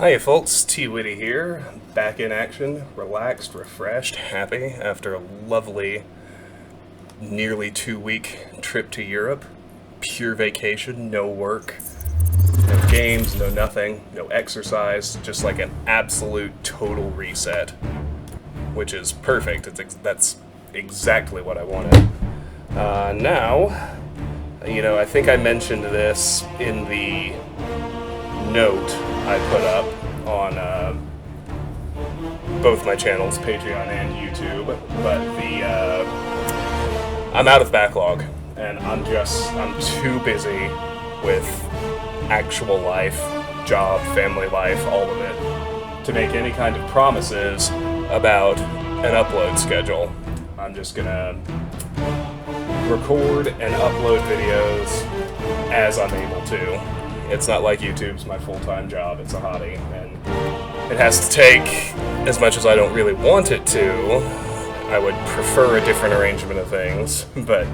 Hiya folks, T-Witty here, back in action, relaxed, refreshed, happy after a lovely, nearly 2-week trip to Europe. Pure vacation, no work, no games, no nothing, no exercise, just like an absolute total reset, which is perfect. That's exactly what I wanted. Now, I think I mentioned this in the note I put up on both my channels, Patreon and YouTube, but I'm out of backlog, and I'm too busy with actual life, job, family life, all of it, to make any kind of promises about an upload schedule. I'm just gonna record and upload videos as I'm able to. It's not like YouTube's my full-time job, it's a hobby, and it has to take, as much as I don't really want it to, I would prefer a different arrangement of things, but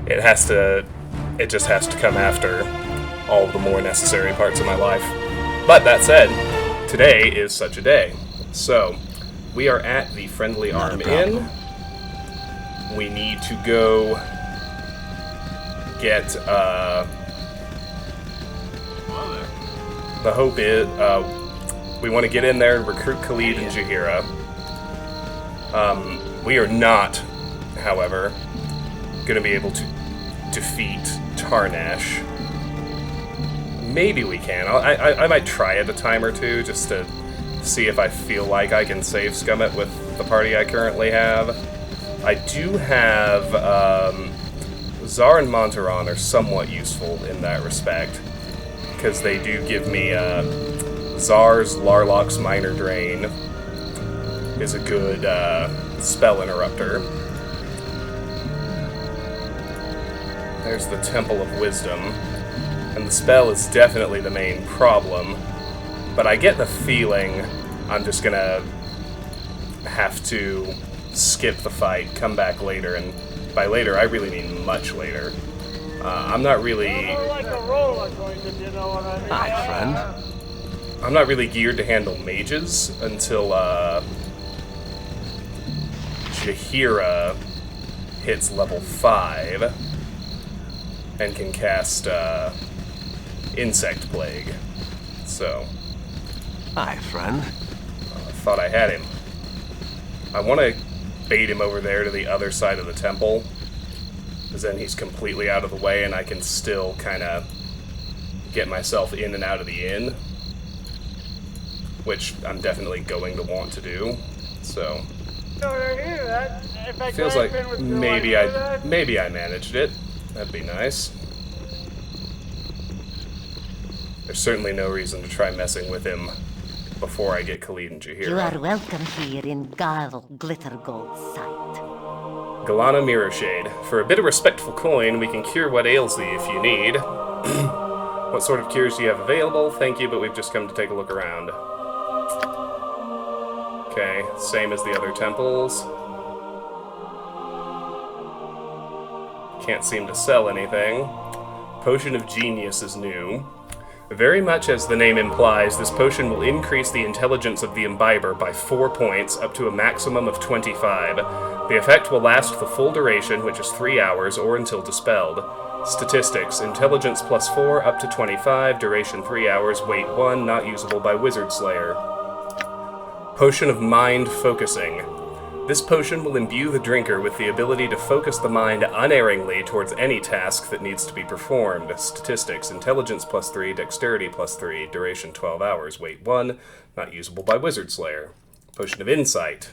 it just has to come after all the more necessary parts of my life. But that said, today is such a day. So, we are at the Friendly Arm Inn. We need to go get, the hope is, we want to get in there and recruit Khalid and Jaheira. We are not, however, going to be able to defeat Tarnesh. Maybe we can. I might try it a time or two just to see if I feel like I can save scum it with the party I currently have. I do have, Zar and Montaron are somewhat useful in that respect, because they do give me, Zar's Larlock's Minor Drain is a good, spell interrupter. There's the Temple of Wisdom, and the spell is definitely the main problem, but I get the feeling I'm just gonna have to skip the fight, come back later, and by later, I really mean much later. I'm not really... Hi, friend. I'm not really geared to handle mages until, Jaheira hits level 5 and can cast, Insect Plague. So... Hi, friend. I thought I had him. I want to bait him over there to the other side of the temple, because then he's completely out of the way and I can still kind of get myself in and out of the inn, which I'm definitely going to want to do. So feels like maybe I managed it. That'd be nice. There's certainly no reason to try messing with him before I get Khalid and Jaheira. You are welcome here in Garl Glittergold's sight. Galana Mirrorshade. For a bit of respectful coin, we can cure what ails thee if you need. What sort of cures do you have available? Thank you, but we've just come to take a look around. Okay, same as the other temples. Can't seem to sell anything. Potion of Genius is new. Very much as the name implies, this potion will increase the intelligence of the imbiber by 4 points, up to a maximum of 25. The effect will last the full duration, which is 3 hours, or until dispelled. Statistics: intelligence plus 4, up to 25, duration 3 hours, weight 1, not usable by Wizard Slayer. Potion of Mind Focusing. This potion will imbue the drinker with the ability to focus the mind unerringly towards any task that needs to be performed. Statistics: intelligence plus 3, dexterity plus 3, duration 12 hours, weight 1, not usable by Wizard Slayer. Potion of Insight.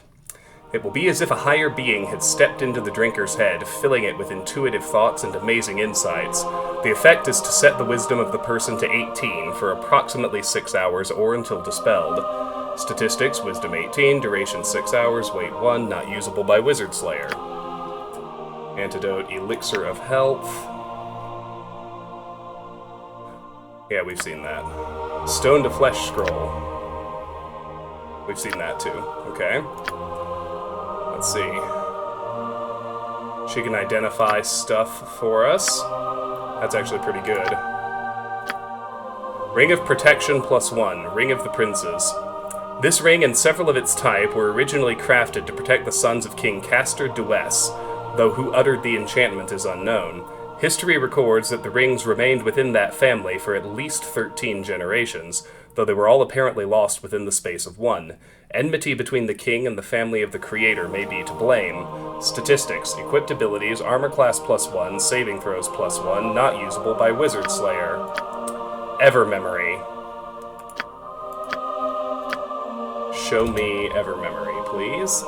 It will be as if a higher being had stepped into the drinker's head, filling it with intuitive thoughts and amazing insights. The effect is to set the wisdom of the person to 18 for approximately 6 hours or until dispelled. Statistics: wisdom 18, duration 6 hours, weight 1, not usable by Wizard Slayer. Antidote: elixir of health. Yeah, we've seen that. Stone to Flesh Scroll. We've seen that too. Okay. Let's see. She can identify stuff for us. That's actually pretty good. Ring of Protection +1, Ring of the Princes. This ring and several of its type were originally crafted to protect the sons of King Castor Dues, though who uttered the enchantment is unknown. History records that the rings remained within that family for at least 13 generations, though they were all apparently lost within the space of one. Enmity between the king and the family of the creator may be to blame. Statistics: equipped abilities, armor class +1, saving throws +1, not usable by Wizard Slayer. Evermemory. Show me Evermemory, please.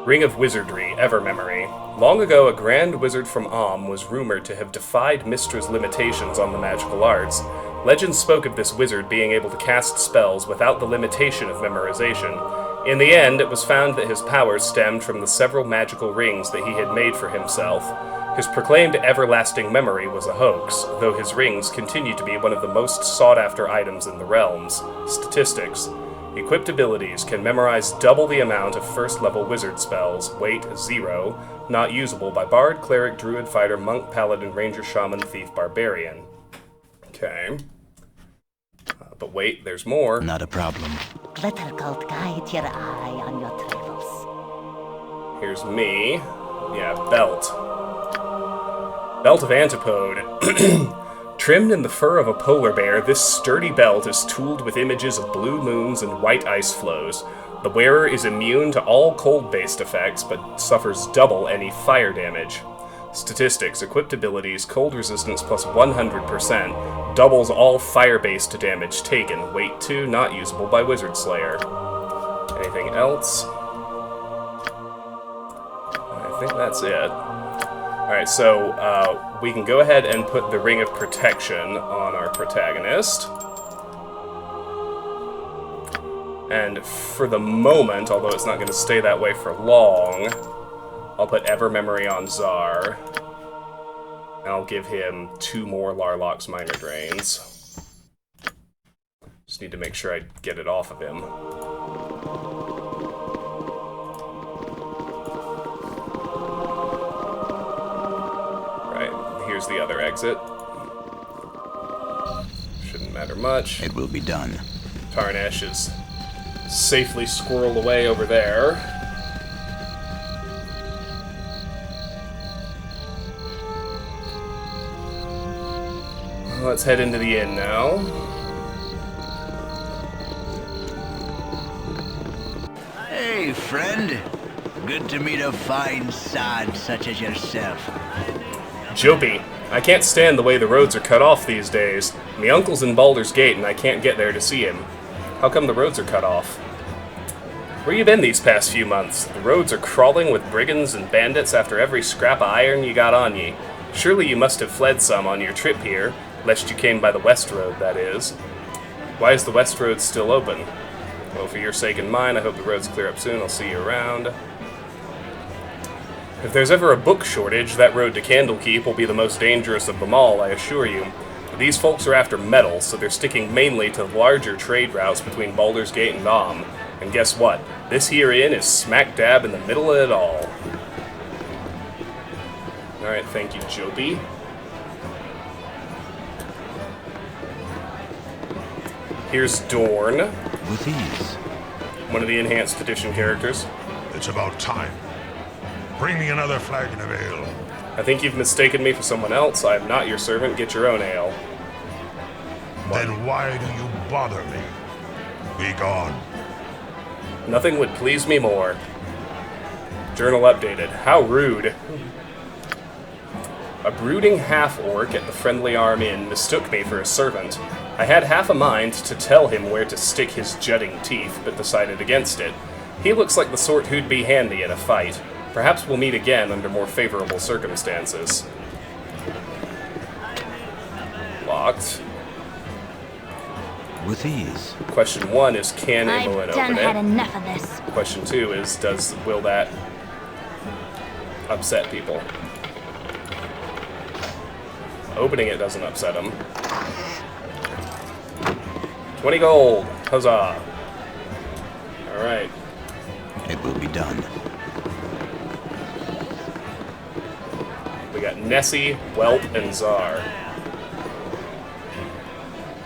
Ring of Wizardry, Evermemory. Long ago, a grand wizard from was rumored to have defied Mystra's limitations on the magical arts. Legend spoke of this wizard being able to cast spells without the limitation of memorization. In the end, it was found that his powers stemmed from the several magical rings that he had made for himself. His proclaimed everlasting memory was a hoax, though his rings continue to be one of the most sought-after items in the realms. Statistics: equipped abilities can memorize double the amount of first-level wizard spells, weight 0, not usable by bard, cleric, druid, fighter, monk, paladin, ranger, shaman, thief, barbarian. Okay. But wait, there's more. Not a problem. Glitter Gold guide your eye on your travels. Here's me. Yeah, belt. Belt of Antipode. Trimmed in the fur of a polar bear, this sturdy belt is tooled with images of blue moons and white ice flows. The wearer is immune to all cold-based effects, but suffers double any fire damage. Statistics: equipped abilities, cold resistance +100%, doubles all fire-based damage taken, weight 2, not usable by Wizard Slayer. Anything else? I think that's it. Alright, so we can go ahead and put the Ring of Protection on our protagonist. And for the moment, although it's not going to stay that way for long, I'll put Evermemory on Czar. And I'll give him 2 more Larlock's Minor Drains. Just need to make sure I get it off of him. Right, here's the other exit. Shouldn't matter much. It will be done. Tarnesh is safely squirreled away over there. Let's head into the inn now. Hey, friend. Good to meet a fine sod such as yourself. Jopie, I can't stand the way the roads are cut off these days. My uncle's in Baldur's Gate and I can't get there to see him. How come the roads are cut off? Where you been these past few months? The roads are crawling with brigands and bandits after every scrap of iron you got on ye. Surely you must have fled some on your trip here, lest you came by the West Road, that is. Why is the West Road still open? Well, for your sake and mine, I hope the roads clear up soon. I'll see you around. If there's ever a book shortage, that road to Candlekeep will be the most dangerous of them all, I assure you. These folks are after metal, so they're sticking mainly to larger trade routes between Baldur's Gate and Om. And guess what? This here inn is smack dab in the middle of it all. Alright, thank you, Joby. Here's Dorn. With ease. One of the enhanced edition characters. It's about time. Bring me another flagon of ale. I think you've mistaken me for someone else. I am not your servant. Get your own ale. Then why do you bother me? Be gone. Nothing would please me more. Journal updated. How rude. A brooding half-orc at the Friendly Arm Inn mistook me for a servant. I had half a mind to tell him where to stick his jutting teeth, but decided against it. He looks like the sort who'd be handy in a fight. Perhaps we'll meet again under more favorable circumstances. Locked. With ease. Question 1 is, can Imoen I've done open had it? enough of this. Question 2 is, will that upset people? Opening it doesn't upset them. 20 gold! Huzzah! Alright. It will be done. We got Nessie, Whelp, and Czar.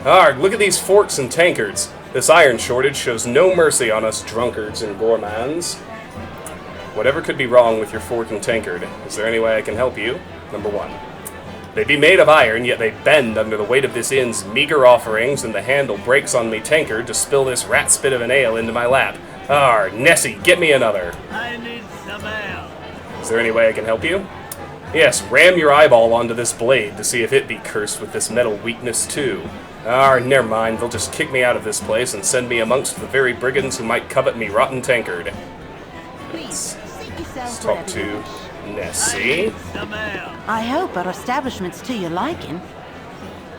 Arg, look at these forks and tankards. This iron shortage shows no mercy on us drunkards and gourmands. Whatever could be wrong with your fork and tankard, is there any way I can help you? Number 1. They be made of iron, yet they bend under the weight of this inn's meager offerings, and the handle breaks on me tankard to spill this rat spit of an ale into my lap. Nessie, get me another. I need some ale. Is there any way I can help you? Yes, ram your eyeball onto this blade to see if it be cursed with this metal weakness too. Never mind, they'll just kick me out of this place and send me amongst the very brigands who might covet me rotten tankard. Please, seat yourself Let's talk to Nessie. Some ale. I hope our establishment's to your liking.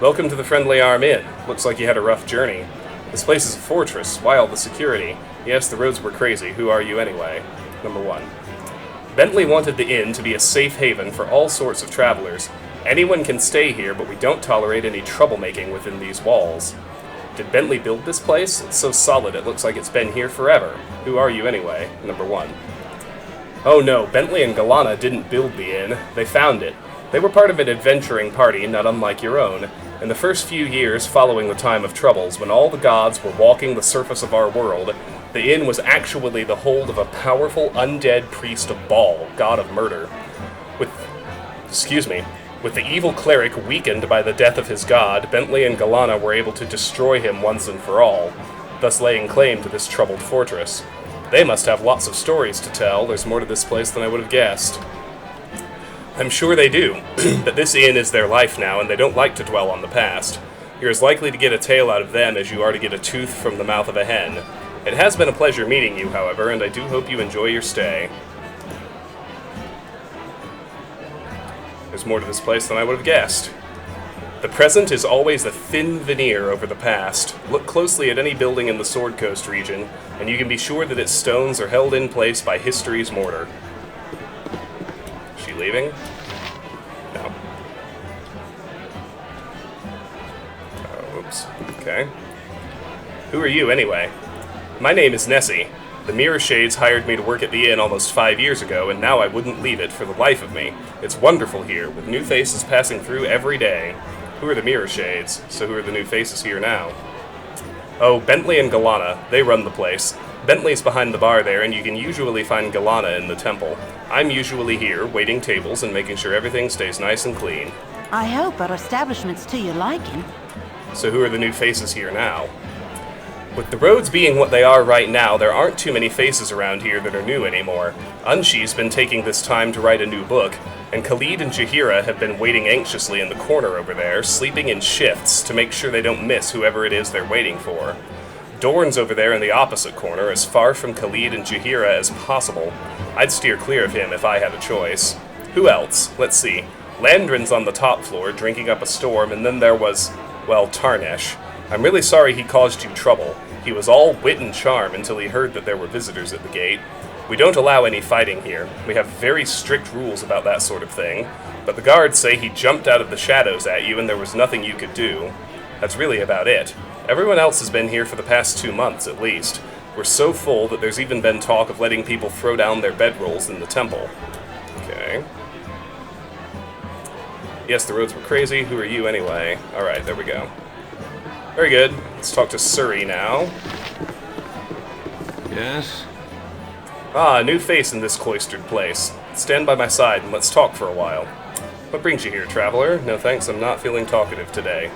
Welcome to the Friendly Arm Inn. Looks like you had a rough journey. This place is a fortress. Why all the security? Yes, the roads were crazy. Who are you anyway? Number 1. Bentley wanted the inn to be a safe haven for all sorts of travelers. Anyone can stay here, but we don't tolerate any troublemaking within these walls. Did Bentley build this place? It's so solid it looks like it's been here forever. Who are you anyway? Number 1. Oh no, Bentley and Galana didn't build the inn. They found it. They were part of an adventuring party not unlike your own. In the first few years following the time of troubles, when all the gods were walking the surface of our world, the inn was actually the hold of a powerful undead priest of Baal, god of murder. With the evil cleric weakened by the death of his god, Bentley and Galana were able to destroy him once and for all, thus laying claim to this troubled fortress. They must have lots of stories to tell. There's more to this place than I would have guessed. I'm sure they do, but this inn is their life now, and they don't like to dwell on the past. You're as likely to get a tale out of them as you are to get a tooth from the mouth of a hen. It has been a pleasure meeting you, however, and I do hope you enjoy your stay. There's more to this place than I would have guessed. The present is always a thin veneer over the past. Look closely at any building in the Sword Coast region, and you can be sure that its stones are held in place by history's mortar. Is she leaving? No. Oh, oops. Okay. Who are you, anyway? My name is Nessie. The Mirror Shades hired me to work at the inn almost 5 years ago, and now I wouldn't leave it for the life of me. It's wonderful here, with new faces passing through every day. Who are the Mirror Shades? So who are the new faces here now? Oh, Bentley and Galana. They run the place. Bentley's behind the bar there, and you can usually find Galana in the temple. I'm usually here, waiting tables and making sure everything stays nice and clean. I hope our establishment's to your liking. So who are the new faces here now? With the roads being what they are right now, there aren't too many faces around here that are new anymore. Unshi's been taking this time to write a new book, and Khalid and Jaheira have been waiting anxiously in the corner over there, sleeping in shifts to make sure they don't miss whoever it is they're waiting for. Dorn's over there in the opposite corner, as far from Khalid and Jaheira as possible. I'd steer clear of him if I had a choice. Who else? Let's see. Landrin's on the top floor, drinking up a storm, and then there was, well, Tarnesh. I'm really sorry he caused you trouble. He was all wit and charm until he heard that there were visitors at the gate. We don't allow any fighting here. We have very strict rules about that sort of thing. But the guards say he jumped out of the shadows at you and there was nothing you could do. That's really about it. Everyone else has been here for the past 2 months, at least. We're so full that there's even been talk of letting people throw down their bedrolls in the temple. Okay. Yes, the roads were crazy. Who are you anyway? Alright, there we go. Very good. Let's talk to Suri now. Yes? Ah, a new face in this cloistered place. Stand by my side and let's talk for a while. What brings you here, traveler? No thanks, I'm not feeling talkative today.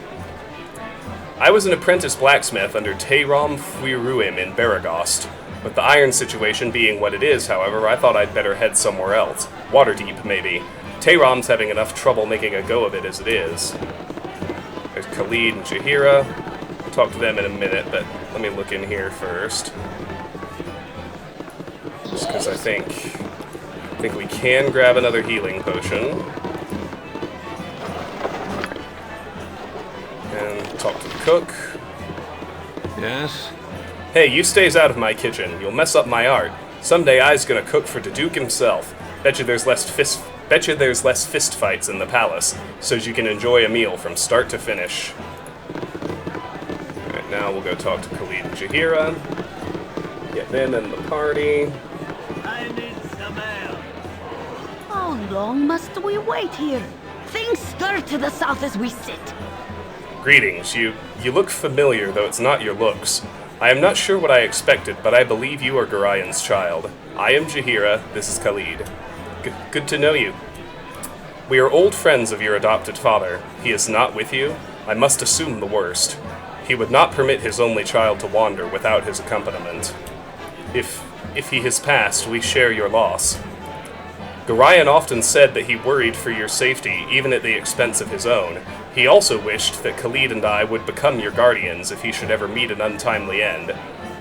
I was an apprentice blacksmith under Teiram Fuiruim in Baragost. With the iron situation being what it is, however, I thought I'd better head somewhere else. Waterdeep, maybe. Teiram's having enough trouble making a go of it as it is. There's Khalid and Jaheira. We'll talk to them in a minute, but let me look in here first. Just because I think we can grab another healing potion. And talk to the cook. Yes? Hey, you stays out of my kitchen. You'll mess up my art. Someday I's gonna cook for the Duke himself. Bet you there's less fist fights in the palace, so you can enjoy a meal from start to finish. Alright, now we'll go talk to Khalid and Jaheira. Get them in the party. I need some ale. How long must we wait here? Things stir to the south as we sit. Greetings. You look familiar, though it's not your looks. I am not sure what I expected, but I believe you are Gorian's child. I am Jaheira, this is Khalid. Good to know you. We are old friends of your adopted father. He is not with you. I must assume the worst. He would not permit his only child to wander without his accompaniment. If he has passed, we share your loss. Gorian often said that he worried for your safety, even at the expense of his own. He also wished that Khalid and I would become your guardians if he should ever meet an untimely end.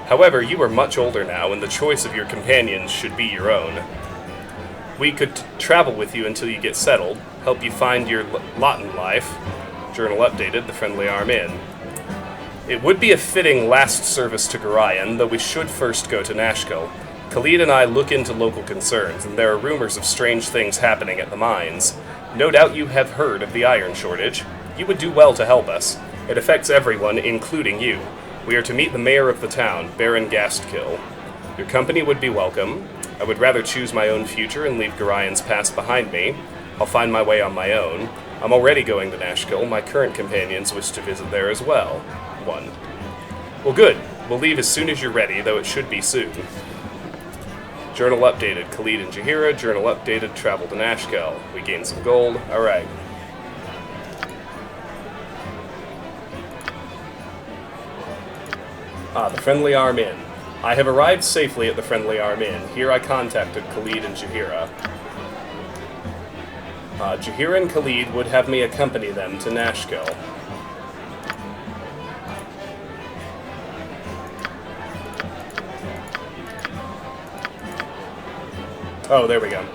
However, you are much older now, and the choice of your companions should be your own. We could travel with you until you get settled, help you find your lot in life. Journal updated, the friendly arm in. It would be a fitting last service to Gorian, though we should first go to Nashkel. Khalid and I look into local concerns, and there are rumors of strange things happening at the mines. No doubt you have heard of the iron shortage. You would do well to help us. It affects everyone, including you. We are to meet the mayor of the town, Baron Nashkel. Your company would be welcome. I would rather choose my own future and leave Gorian's past behind me. I'll find my way on my own. I'm already going to Nashkel. My current companions wish to visit there as well. 1. Well, good. We'll leave as soon as you're ready, though it should be soon. Journal updated. Khalid and Jaheira. Journal updated. Travel to Nashkel. We gained some gold. Alright. The Friendly Arm Inn. I have arrived safely at the Friendly Arm Inn. Here I contacted Khalid and Jaheira. Jaheira and Khalid would have me accompany them to Nashkel. Oh, there we go.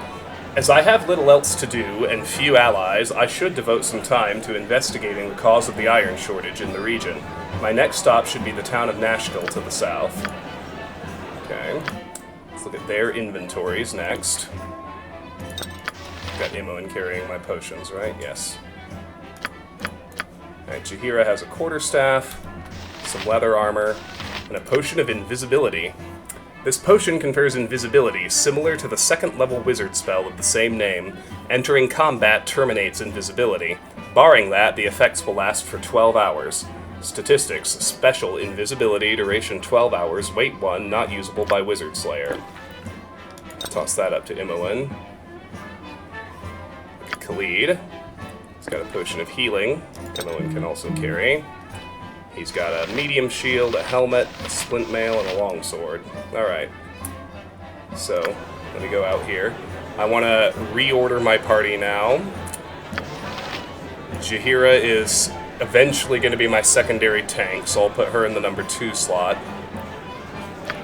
As I have little else to do and few allies, I should devote some time to investigating the cause of the iron shortage in the region. My next stop should be the town of Nashkel to the south. Okay. Let's look at their inventories next. Got Imoen carrying my potions, right? Yes. Alright, Jaheira has a quarterstaff, some leather armor, and a potion of invisibility. This potion confers invisibility, similar to the second-level wizard spell of the same name. Entering combat terminates invisibility. Barring that, the effects will last for 12 hours. Statistics: special invisibility, duration 12 hours, weight 1, not usable by Wizard Slayer. Toss that up to Imoen. Khalid. He's got a potion of healing. Imoen can also carry. He's got a medium shield, a helmet, a splint mail, and a longsword. Alright. So, let me go out here. I want to reorder my party now. Jaheira is eventually going to be my secondary tank, so I'll put her in the number 2 slot.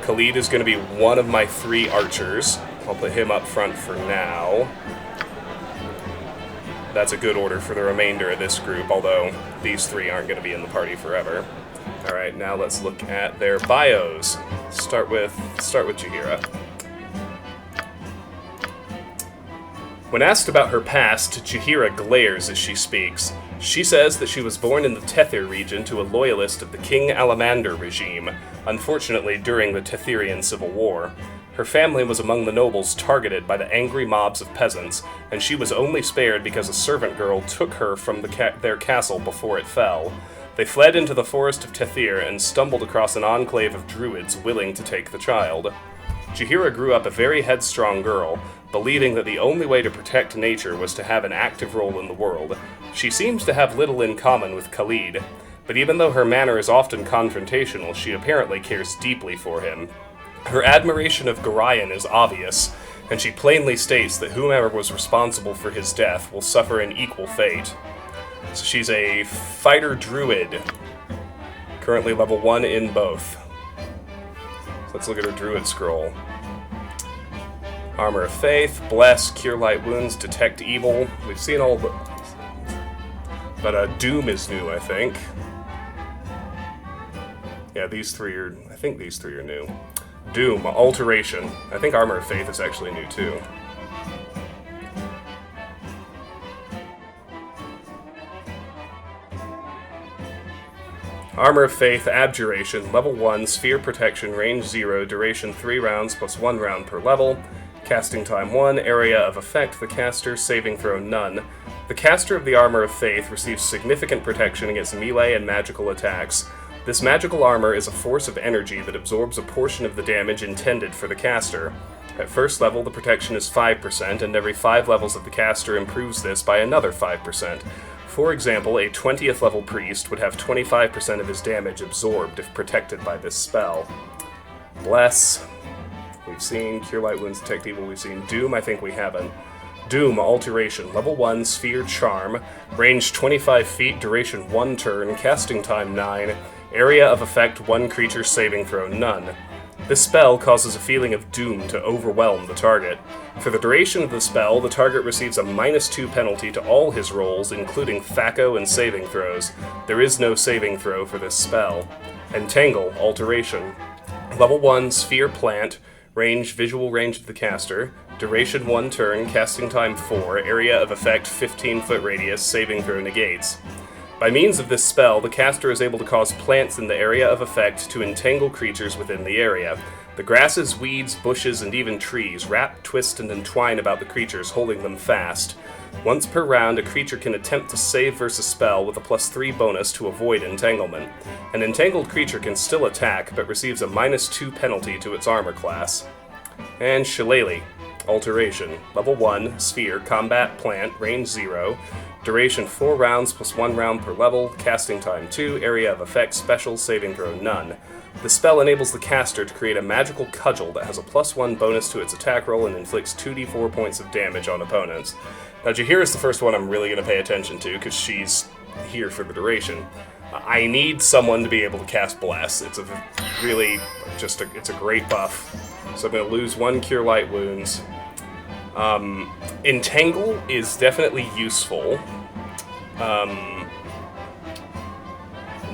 Khalid is going to be one of my 3 archers. I'll put him up front for now. That's a good order for the remainder of this group, although these 3 aren't going to be in the party forever. Alright, now let's look at their bios. Start with Jaheira. When asked about her past, Jaheira glares as she speaks. She says that she was born in the Tethir region to a loyalist of the King Alamander regime, unfortunately during the Tethirian Civil War. Her family was among the nobles targeted by the angry mobs of peasants, and she was only spared because a servant girl took her from their castle before it fell. They fled into the forest of Tethir and stumbled across an enclave of druids willing to take the child. Jaheira grew up a very headstrong girl, believing that the only way to protect nature was to have an active role in the world. She seems to have little in common with Khalid, but even though her manner is often confrontational, she apparently cares deeply for him. Her admiration of Gorian is obvious, and she plainly states that whomever was responsible for his death will suffer an equal fate. So she's a fighter druid, currently level 1 in both. So let's look at her druid scroll. Armor of Faith, Bless, Cure Light Wounds, Detect Evil. We've seen all the... But Doom is new, I think. Yeah, these 3 are... I think these 3 are new. Doom, Alteration. I think Armor of Faith is actually new, too. Armor of Faith, Abjuration, level 1, Sphere Protection, range 0, duration 3 rounds plus 1 round per level, casting time 1, area of effect, the caster, saving throw none. The caster of the Armor of Faith receives significant protection against melee and magical attacks. This magical armor is a force of energy that absorbs a portion of the damage intended for the caster. At first level, the protection is 5%, and every 5 levels of the caster improves this by another 5%. For example, a 20th level priest would have 25% of his damage absorbed if protected by this spell. Bless. We've seen Cure Light Wounds, Detect Evil. We've seen Doom. I think we haven't. Doom, Alteration, Level 1, Sphere Charm, range 25 feet, duration 1 turn, casting time 9, area of effect 1 creature, saving throw none. This spell causes a feeling of doom to overwhelm the target. For the duration of the spell, the target receives a -2 penalty to all his rolls, including THAC0 and saving throws. There is no saving throw for this spell. Entangle, Alteration. Level 1, Sphere Plant, range, visual range of the caster, duration 1 turn, casting time 4, area of effect 15-foot radius, saving throw negates. By means of this spell, the caster is able to cause plants in the area of effect to entangle creatures within the area. The grasses, weeds, bushes, and even trees wrap, twist, and entwine about the creatures, holding them fast. Once per round, a creature can attempt to save versus spell with a +3 bonus to avoid entanglement. An entangled creature can still attack, but receives a -2 penalty to its armor class. And Shillelagh, Alteration. Level 1, Sphere, Combat, Plant, range 0, duration 4 rounds plus 1 round per level, casting time 2, area of effect, special, saving throw none. The spell enables the caster to create a magical cudgel that has a +1 bonus to its attack roll and inflicts 2d4 points of damage on opponents. Now, Jaheira is the first one I'm really going to pay attention to, because she's here for the duration. I need someone to be able to cast Bless. It's a really, it's a great buff. So I'm going to lose 1 Cure Light Wounds. Entangle is definitely useful.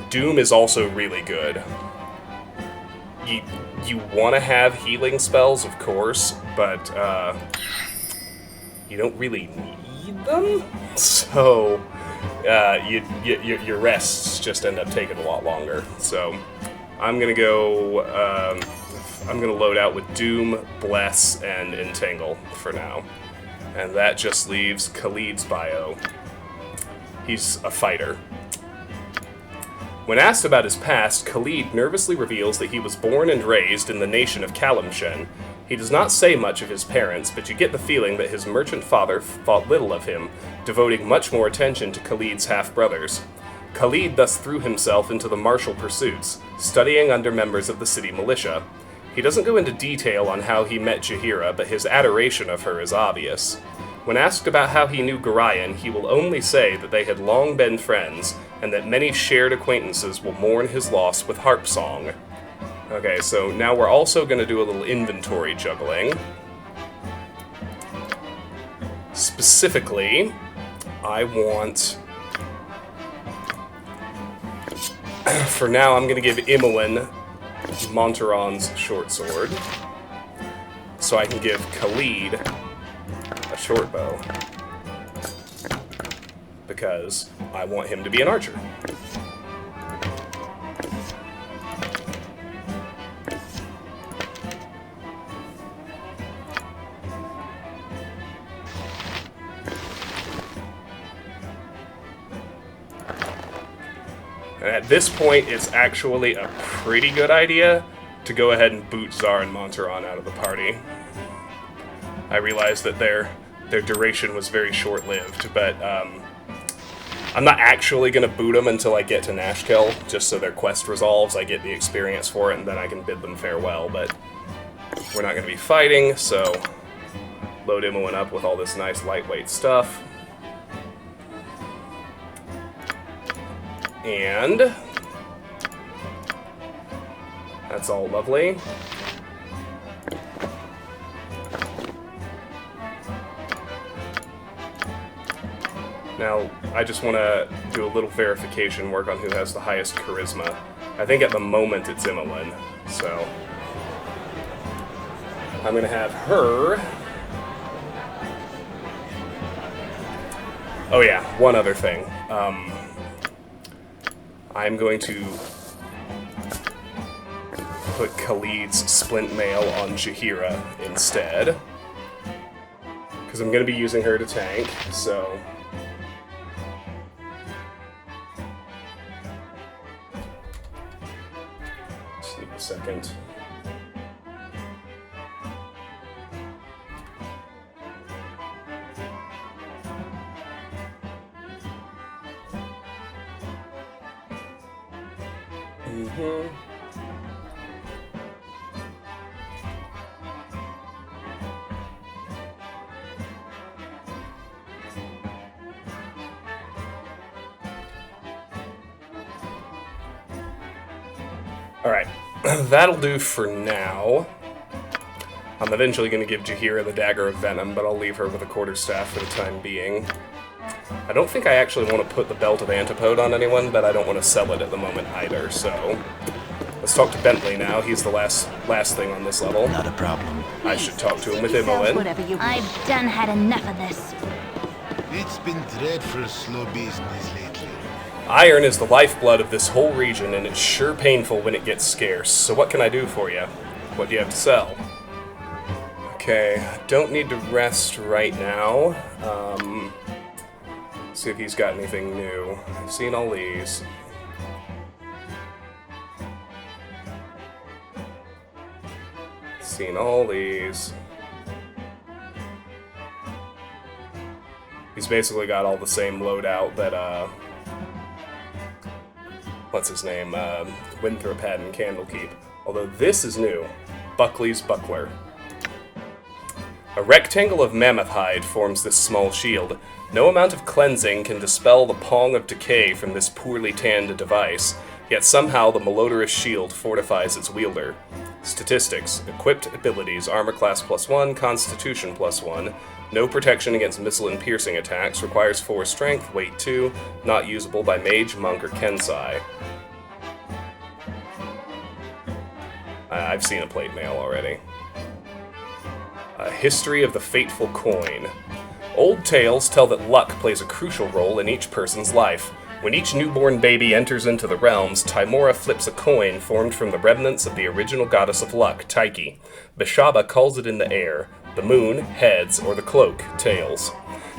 Doom is also really good. You want to have healing spells, of course, but you don't really need them. So your rests just end up taking a lot longer. So I'm gonna go. I'm gonna load out with Doom, Bless, and Entangle for now, and that just leaves Khalid's bio. He's a fighter. When asked about his past, Khalid nervously reveals that he was born and raised in the nation of Kalimshen. He does not say much of his parents, but you get the feeling that his merchant father thought little of him, devoting much more attention to Khalid's half-brothers. Khalid thus threw himself into the martial pursuits, studying under members of the city militia. He doesn't go into detail on how he met Jaheira, but his adoration of her is obvious. When asked about how he knew Gorion, he will only say that they had long been friends, and that many shared acquaintances will mourn his loss with harp song. Okay, so now we're also going to do a little inventory juggling. Specifically, I want... For now, I'm going to give Imoen Montaron's short sword, so I can give Khalid a short bow, because I want him to be an archer. And at this point, it's actually a pretty good idea to go ahead and boot Zar and Montaron out of the party. I realized that their duration was very short-lived, but I'm not actually going to boot them until I get to Nashkel, just so their quest resolves, I get the experience for it, and then I can bid them farewell, but we're not going to be fighting, so load Imoen up with all this nice lightweight stuff. And that's all lovely. Now, I just want to do a little verification work on who has the highest charisma. I think at the moment it's Imoen, so I'm going to have her... Oh yeah, one other thing. I'm going to put Khalid's Splint Mail on Jaheira instead, because I'm going to be using her to tank, so A second. Alright, that'll do for now. I'm eventually going to give Jaheira the Dagger of Venom, but I'll leave her with a quarterstaff for the time being. I don't think I actually want to put the Belt of Antipode on anyone, but I don't want to sell it at the moment either, so... Let's talk to Bentley now. He's the last thing on this level. Not a problem. I should talk to him with him in. I've done had enough of this. It's been dreadful slow business lately. Iron is the lifeblood of this whole region, and it's sure painful when it gets scarce. So what can I do for you? What do you have to sell? Okay, don't need to rest right now. See if he's got anything new. I've seen all these. Seen all these. He's basically got all the same loadout that, what's his name? Winthrop had in Candlekeep. Although this is new. Buckley's Buckler. A rectangle of mammoth hide forms this small shield. No amount of cleansing can dispel the pong of decay from this poorly tanned device, yet somehow the malodorous shield fortifies its wielder. Statistics: equipped abilities, armor class +1, constitution +1, no protection against missile and piercing attacks, requires 4 strength, weight 2, not usable by mage, monk, or kensai. I've seen a plate mail already. A history of the fateful coin. Old tales tell that luck plays a crucial role in each person's life. When each newborn baby enters into the realms, Timora flips a coin formed from the remnants of the original goddess of luck, Tyche. Bishaba calls it in the air, the moon, heads, or the cloak, tails.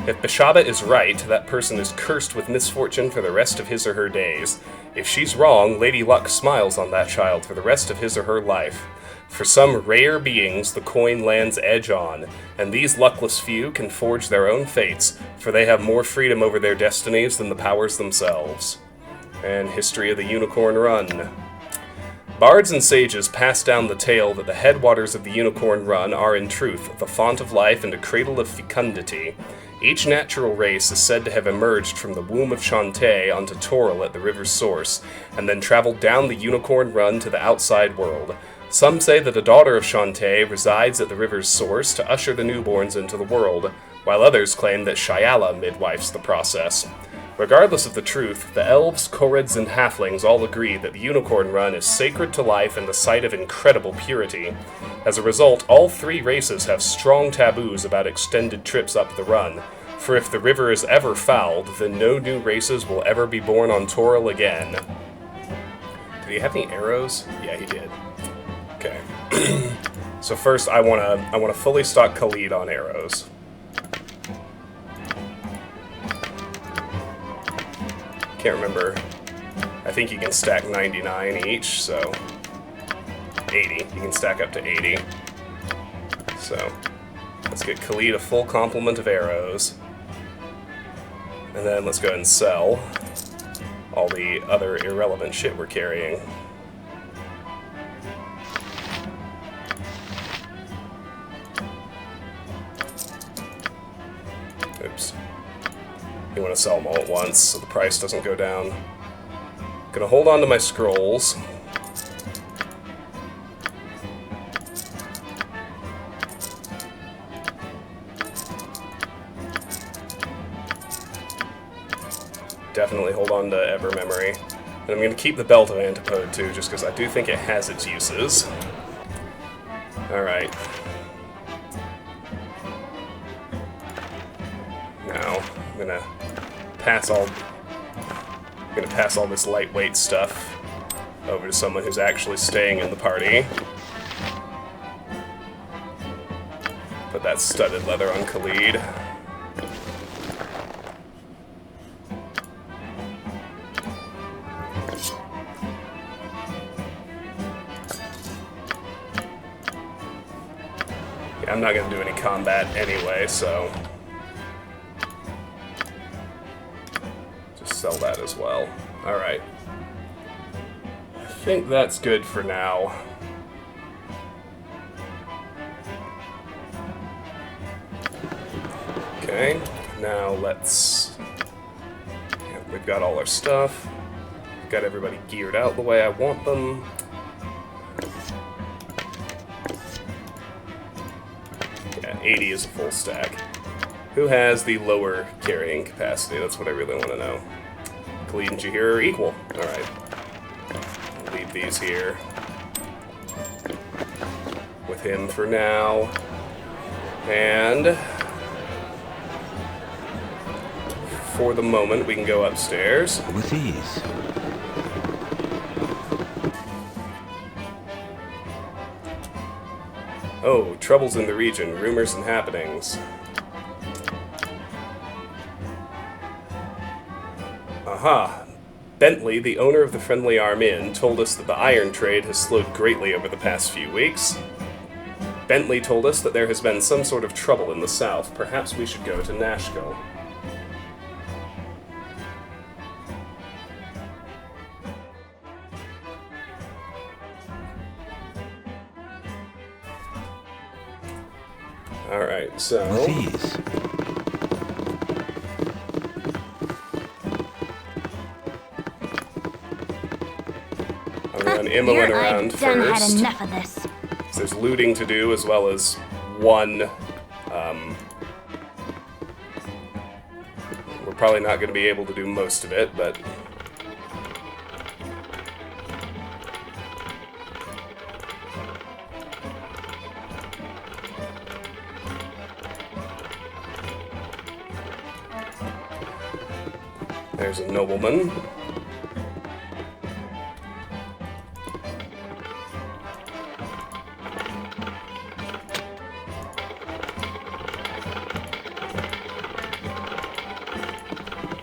If Bishaba is right, that person is cursed with misfortune for the rest of his or her days. If she's wrong, Lady Luck smiles on that child for the rest of his or her life. For some rare beings, the coin lands edge on, and these luckless few can forge their own fates, for they have more freedom over their destinies than the powers themselves. And History of the Unicorn Run. Bards and sages pass down the tale that the headwaters of the Unicorn Run are in truth the font of life and a cradle of fecundity. Each natural race is said to have emerged from the womb of Shantae onto Toril at the river's source, and then traveled down the Unicorn Run to the outside world. Some say that a daughter of Shantae resides at the river's source to usher the newborns into the world, while others claim that Shyala midwifes the process. Regardless of the truth, the elves, Korrids, and halflings all agree that the Unicorn Run is sacred to life and the site of incredible purity. As a result, all 3 races have strong taboos about extended trips up the run, for if the river is ever fouled, then no new races will ever be born on Toril again. Did he have any arrows? Yeah, he did. Okay. So first, I wanna fully stock Khalid on arrows. Can't remember. I think you can stack 99 each, so 80. You can stack up to 80. So let's get Khalid a full complement of arrows, and then let's go ahead and sell all the other irrelevant shit we're carrying. Oops. You want to sell them all at once so the price doesn't go down. Gonna hold on to my scrolls. Definitely hold on to Evermemory. And I'm gonna keep the Belt of Antipode too, just because I do think it has its uses. Alright. Now, I'm gonna pass all this lightweight stuff over to someone who's actually staying in the party. Put that studded leather on Khalid. Yeah, I'm not going to do any combat anyway, so... just sell that as well. Alright. I think that's good for now. Okay, now let's... yeah, we've got all our stuff. Got everybody geared out the way I want them. Yeah, 80 is a full stack. Who has the lower carrying capacity? That's what I really want to know. Khalid and Jaheira are equal. Alright. Leave these here. With him for now. And... for the moment, we can go upstairs. With ease. Oh, troubles in the region, rumors and happenings. Aha. Bentley, the owner of the Friendly Arm Inn, told us that the iron trade has slowed greatly over the past few weeks. Bentley told us that there has been some sort of trouble in the south. Perhaps we should go to Nashkel. Alright, so... With ease. I'm going to Immoen around I've done had first. enough of this. So there's looting to do, as well as one... we're probably not going to be able to do most of it, but... there's a nobleman.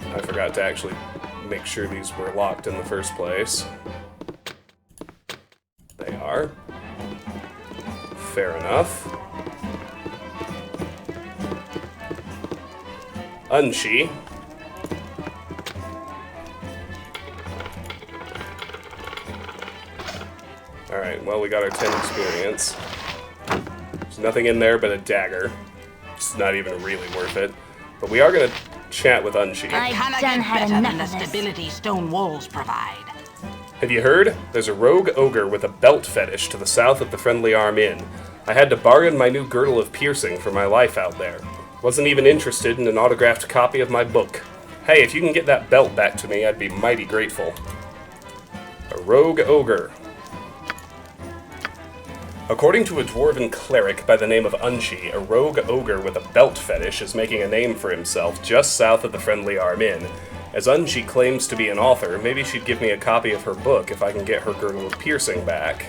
I forgot to actually make sure these were locked in the first place. They are. Fair enough. Unshi. Alright, well, we got our 10 experience. There's nothing in there but a dagger. It's not even really worth it. But we are going to chat with Unshi. I've done had enough of this. Stability stone walls provide. Have you heard? There's a rogue ogre with a belt fetish to the south of the Friendly Arm Inn. I had to bargain my new girdle of piercing for my life out there. Wasn't even interested in an autographed copy of my book. Hey, if you can get that belt back to me, I'd be mighty grateful. A rogue ogre. According to a dwarven cleric by the name of Unshi, a rogue ogre with a belt fetish is making a name for himself just south of the Friendly Arm Inn. As Unshi claims to be an author, maybe she'd give me a copy of her book if I can get her girdle of piercing back.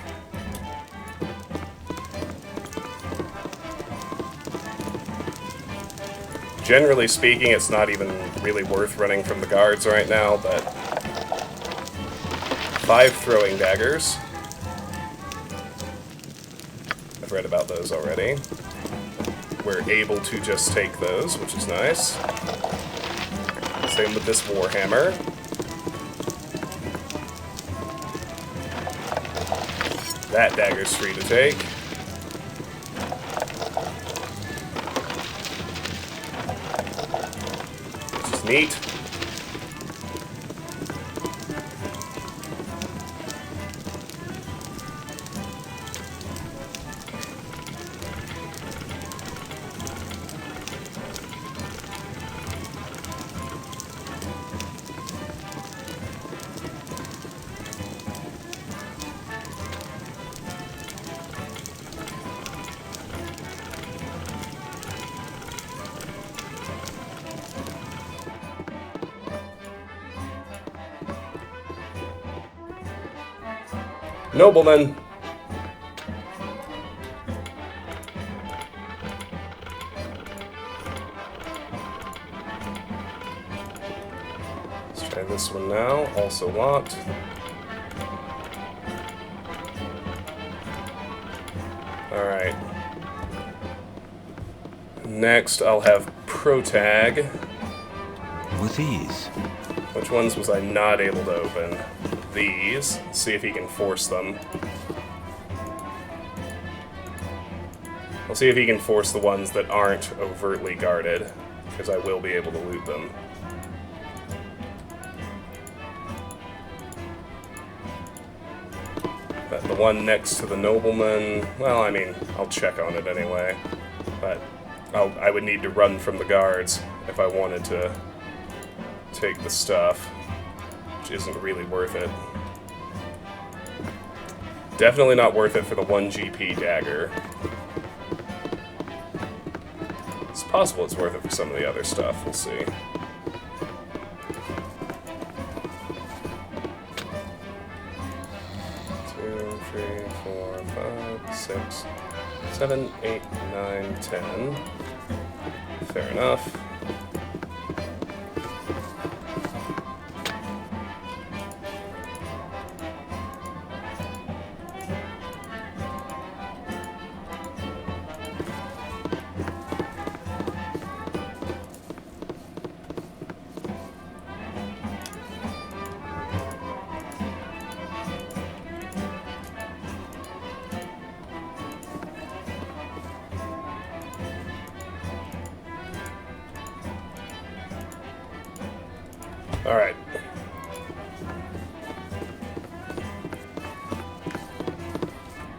Generally speaking, it's not even really worth running from the guards right now, but... 5 throwing daggers. I've read about those already. We're able to just take those, which is nice. Same with this warhammer. That dagger's free to take. Which is neat. Nobleman! Let's try this one now, also locked. Alright. Next, I'll have Protag. With ease. Which ones was I not able to open? These. See if he can force them. I'll see if he can force the ones that aren't overtly guarded, because I will be able to loot them. But the one next to the nobleman, well, I mean, I'll check on it anyway. But I would need to run from the guards if I wanted to take the stuff, which isn't really worth it. Definitely not worth it for the 1 GP dagger. It's possible it's worth it for some of the other stuff, we'll see. Two, 3, 4, 5, 6, 7, 8, 9, 10. Fair enough. Alright.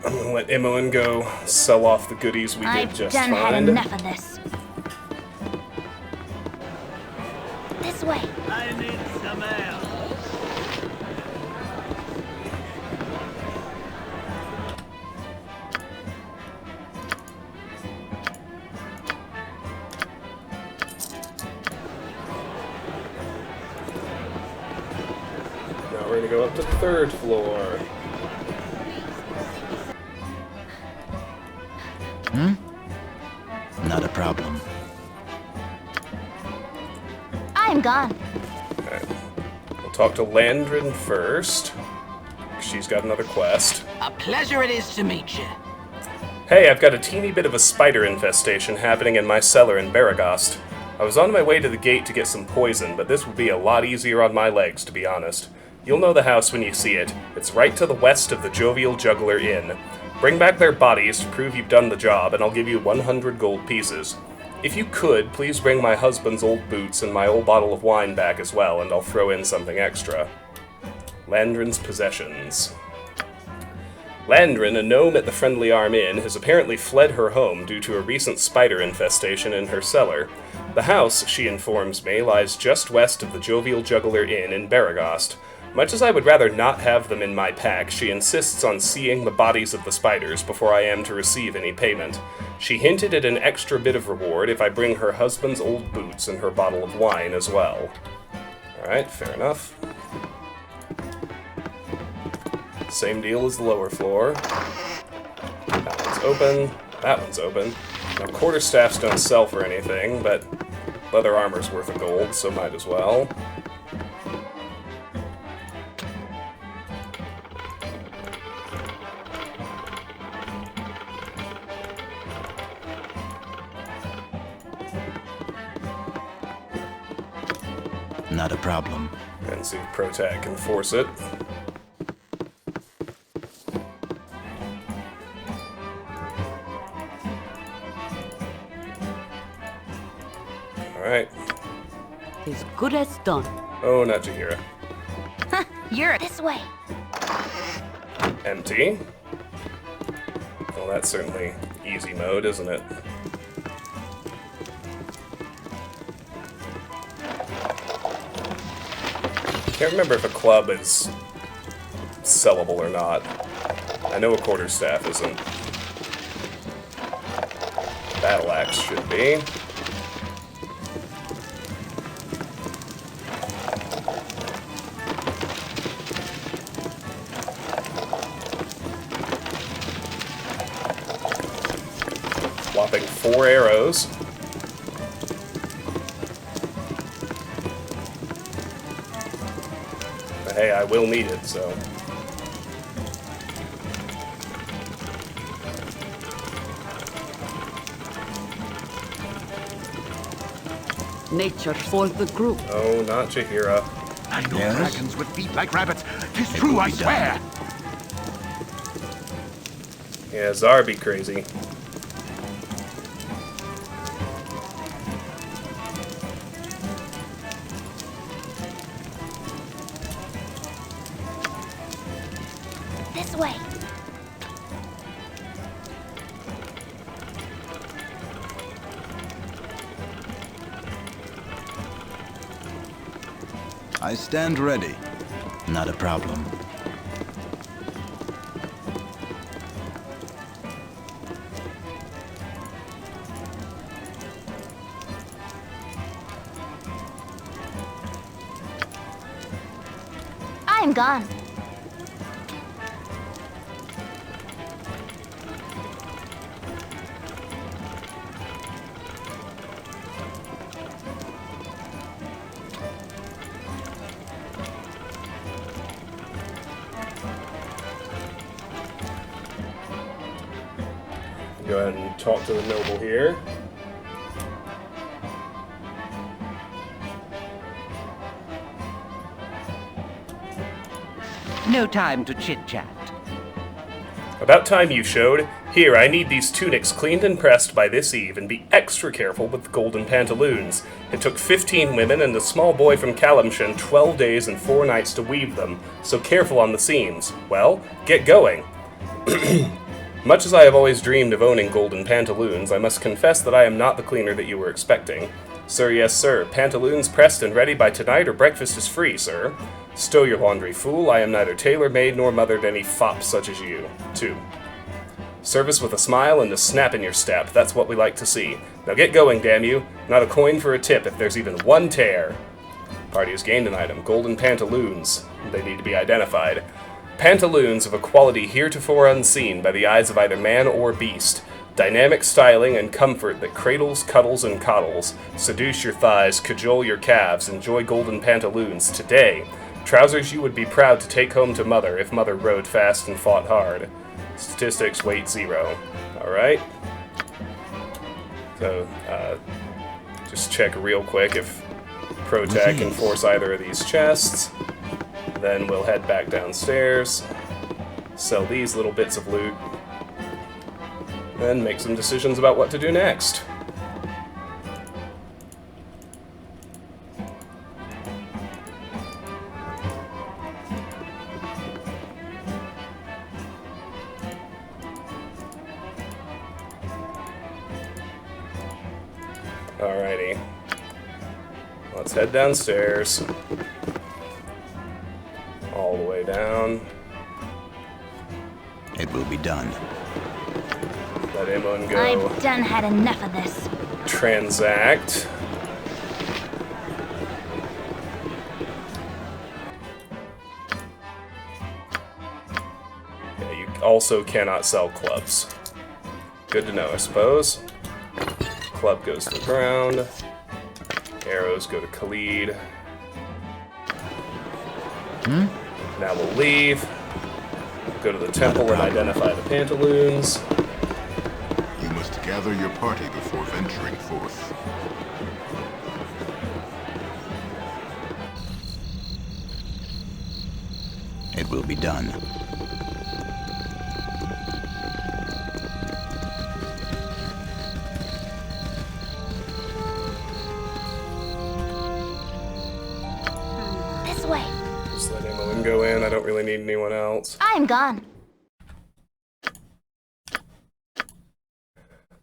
I'm gonna let Imoen go sell off the goodies we did I've just done had find. enough of this. This way. I need some help. Now we're gonna go up to the 3rd floor. Not a problem. I'm gone. Alright. We'll talk to Landrin first. She's got another quest. A pleasure it is to meet you. Hey, I've got a teeny bit of a spider infestation happening in my cellar in Baragast. I was on my way to the gate to get some poison, but this will be a lot easier on my legs, to be honest. You'll know the house when you see it. It's right to the west of the Jovial Juggler Inn. Bring back their bodies to prove you've done the job, and I'll give you 100 gold pieces. If you could, please bring my husband's old boots and my old bottle of wine back as well, and I'll throw in something extra. Landrin's possessions. Landrin, a gnome at the Friendly Arm Inn, has apparently fled her home due to a recent spider infestation in her cellar. The house, she informs me, lies just west of the Jovial Juggler Inn in Baragast. Much as I would rather not have them in my pack, she insists on seeing the bodies of the spiders before I am to receive any payment. She hinted at an extra bit of reward if I bring her husband's old boots and her bottle of wine as well. Alright, fair enough. Same deal as the lower floor. That one's open. That one's open. Now, quarterstaffs don't sell for anything, but leather armor's worth a gold, so might as well. Not a problem. And see if Protag can force it. Alright. As good as done. Oh, not Jaheira. You're this way. Empty. Well, that's certainly easy mode, isn't it? Can't remember if a club is sellable or not. I know a quarterstaff isn't. Battle axe should be. Swapping 4 arrows. But hey, I will need it, so. nature for the group. Oh, not Jaheira. I know Yes? dragons with feet like rabbits. 'Tis It true, will I be swear. Yeah, Zar be crazy. This way. I stand ready. Not a problem. I'm gone. Go ahead and talk to the noble here. No time to chit-chat. About time you showed. Here, I need these tunics cleaned and pressed by this eve, and be extra careful with the golden pantaloons. It took 15 women and a small boy from Kalamshan 12 days and 4 nights to weave them, so careful on the seams. Well, get going. Much as I have always dreamed of owning golden pantaloons, I must confess that I am not the cleaner that you were expecting. Sir, yes, sir. Pantaloons pressed and ready by tonight, or breakfast is free, sir. Stow your laundry, fool. I am neither tailor-made nor mothered any fop such as you. 2. Service with a smile and a snap in your step. That's what we like to see. Now get going, damn you. Not a coin for a tip if there's even one tear. Party has gained an item. Golden pantaloons. They need to be identified. Pantaloons of a quality heretofore unseen by the eyes of either man or beast. Dynamic styling and comfort that cradles, cuddles, and coddles. Seduce your thighs, cajole your calves, enjoy golden pantaloons today. Trousers you would be proud to take home to mother if mother rode fast and fought hard. Statistics, weight 0. Alright. So, just check real quick if Protag can force either of these chests. Then we'll head back downstairs, sell these little bits of loot, and make some decisions about what to do next. Alrighty. Let's head downstairs. All the way down. It will be done. Let Amon go. I've done had enough of this. Transact. Yeah, you also cannot sell clubs. Good to know, I suppose. Club goes to the ground. Arrows go to Khalid. Now we'll leave. Go to the temple and identify the pantaloons. You must gather your party before venturing forth. It will be done. This way. Just let Amon go in. I don't really need anyone else. I'm gone.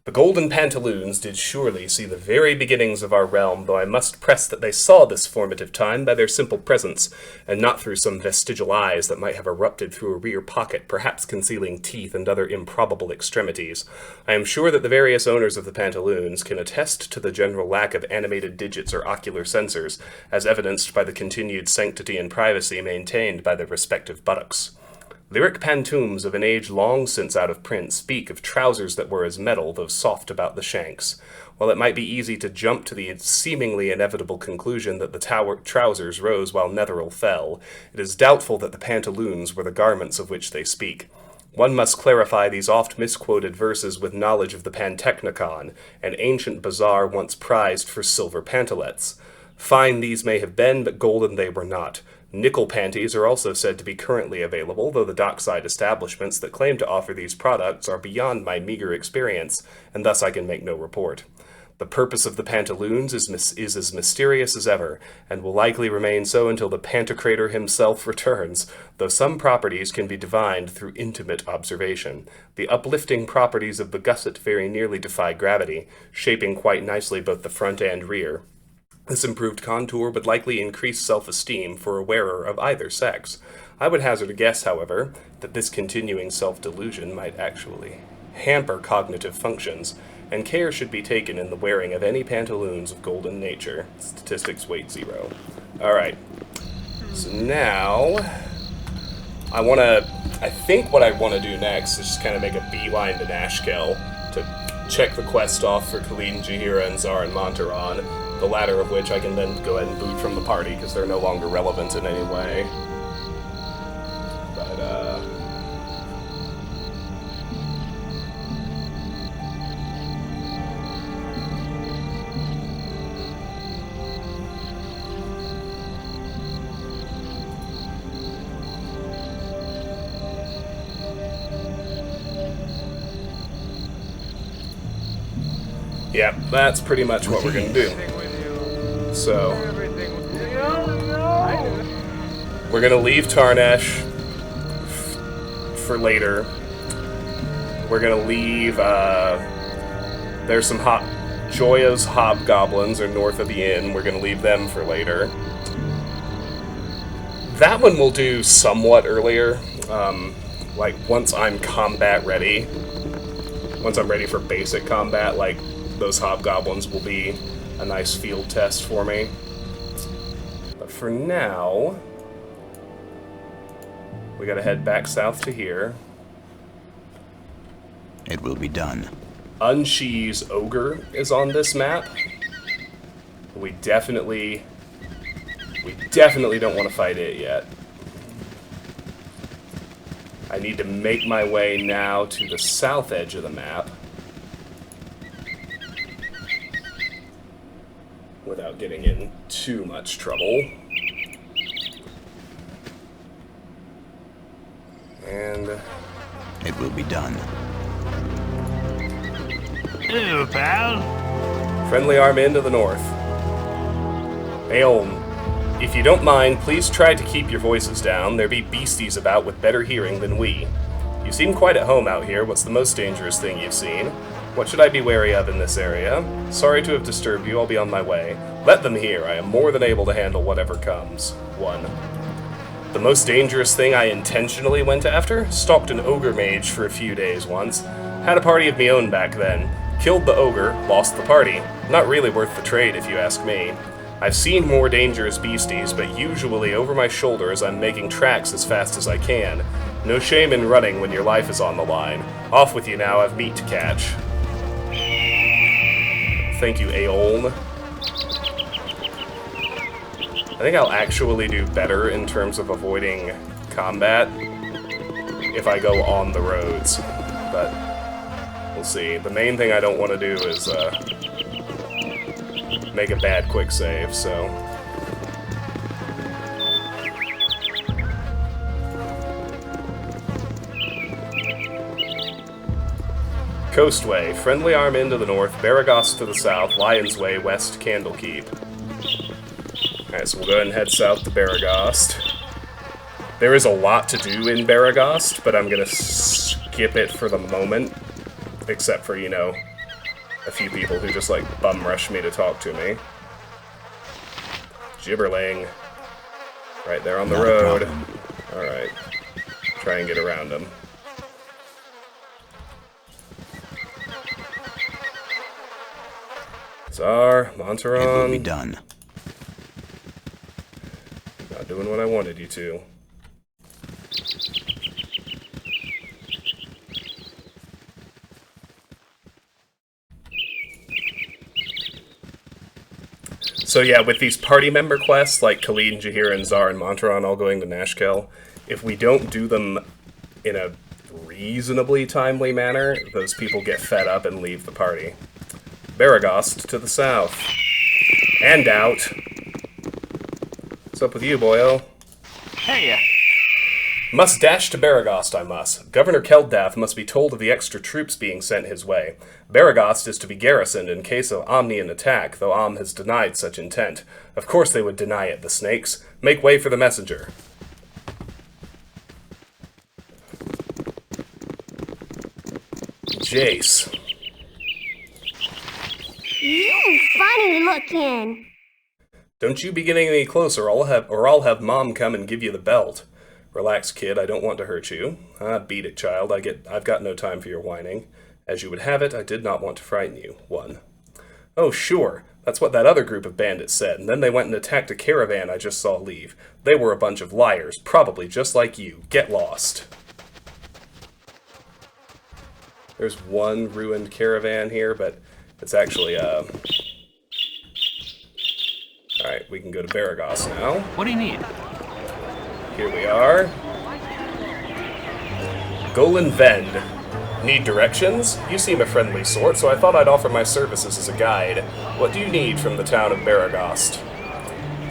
The golden pantaloons did surely see the very beginnings of our realm, though I must press that they saw this formative time by their simple presence, and not through some vestigial eyes that might have erupted through a rear pocket, perhaps concealing teeth and other improbable extremities. I am sure that the various owners of the pantaloons can attest to the general lack of animated digits or ocular sensors, as evidenced by the continued sanctity and privacy maintained by their respective buttocks. Lyric pantoums of an age long since out of print speak of trousers that were as metal, though soft about the shanks. While it might be easy to jump to the seemingly inevitable conclusion that the trousers rose while Netheril fell, it is doubtful that the pantaloons were the garments of which they speak. One must clarify these oft misquoted verses with knowledge of the Pantechnicon, an ancient bazaar once prized for silver pantalettes. Fine these may have been, but golden they were not. Nickel panties are also said to be currently available, though the dockside establishments that claim to offer these products are beyond my meager experience, and thus I can make no report. The purpose of the pantaloons is as mysterious as ever, and will likely remain so until the Pantocrator himself returns, though some properties can be divined through intimate observation. The uplifting properties of the gusset very nearly defy gravity, shaping quite nicely both the front and rear. This improved contour would likely increase self-esteem for a wearer of either sex. I would hazard a guess, however, that this continuing self-delusion might actually hamper cognitive functions, and care should be taken in the wearing of any pantaloons of golden nature. Statistics weight 0. Alright. So now, I think what I want to do next is just kind of make a beeline to Nashkel to check the quest off for Khalid Jaheira and Zar and Montaron, the latter of which I can then go ahead and boot from the party because they're no longer relevant in any way. But, yeah, that's pretty much what we're going to do. So, we're going to leave Tarnesh for later. We're going to leave, there's some Joya's hobgoblins are north of the inn. We're going to leave them for later. That one we'll do somewhat earlier, like once I'm combat ready. Once I'm ready for basic combat, like those hobgoblins will be a nice field test for me. But for now, we gotta head back south to here. It will be done. Unshee's Ogre is on this map. We definitely don't want to fight it yet. I need to make my way now to the south edge of the map without getting in too much trouble. And It will be done. Hello, pal. friendly arm in to the north. Aeolm, if you don't mind, please try to keep your voices down. There be beasties about with better hearing than we. You seem quite at home out here. What's the most dangerous thing you've seen? What should I be wary of in this area? Sorry to have disturbed you. I'll be on my way. Let them hear. I am more than able to handle whatever comes. 1. The most dangerous thing I intentionally went after? Stalked an ogre mage for a few days once. Had a party of me own back then. Killed the ogre, lost the party. Not really worth the trade if you ask me. I've seen more dangerous beasties, but usually over my shoulder as I'm making tracks as fast as I can. No shame in running when your life is on the line. Off with you now, I've meat to catch. Thank you, Aeolm. I think I'll actually do better in terms of avoiding combat if I go on the roads, but we'll see. The main thing I don't want to do is make a bad quick save, so... Coastway, Friendly Arm Inn to the north, Baragos to the south, Lion's Way west, Candlekeep. Alright, so we'll go ahead and head south to Baragos. There is a lot to do in Baragos, but I'm gonna skip it for the moment. Except for, you know, a few people who just, like, bum rush me to talk to me. Gibberling. Right there on the road. Alright. Try and get around them. Zar, Montaron. It will be done. Not doing what I wanted you to. So yeah, with these party member quests, like Khalid, Jaheira, and Zar, and Montaron all going to Nashkel, if we don't do them in a reasonably timely manner, those people get fed up and leave the party. Baragost to the south. And out. What's up with you, boyo? Hey, Must dash to Baragost, I must. Governor Keldath must be told of the extra troops being sent his way. Baragost is to be garrisoned in case of Omnian attack, though Om has denied such intent. Of course they would deny it, the snakes. Make way for the messenger. Jace. You funny looking. Don't you be getting any closer, I'll have Mom come and give you the belt. Relax, kid, I don't want to hurt you. Ah, beat it, child, I've got no time for your whining. As you would have it, I did not want to frighten you. 1. Oh, sure, that's what that other group of bandits said, and then they went and attacked a caravan I just saw leave. They were a bunch of liars, probably just like you. Get lost. There's one ruined caravan here, but it's actually, Alright, we can go to Baragost now. what do you need? Here we are. Golan Vend. Need directions? You seem a friendly sort, so I thought I'd offer my services as a guide. What do you need from the town of Baragost?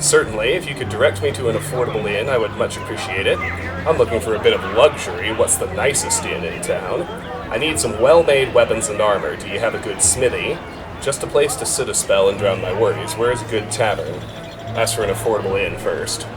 Certainly, if you could direct me to an affordable inn, I would much appreciate it. I'm looking for a bit of luxury. What's the nicest inn in town? I need some well-made weapons and armor. Do you have a good smithy? Just a place to sit a spell and drown my worries. Where's a good tavern? Ask for an affordable inn first.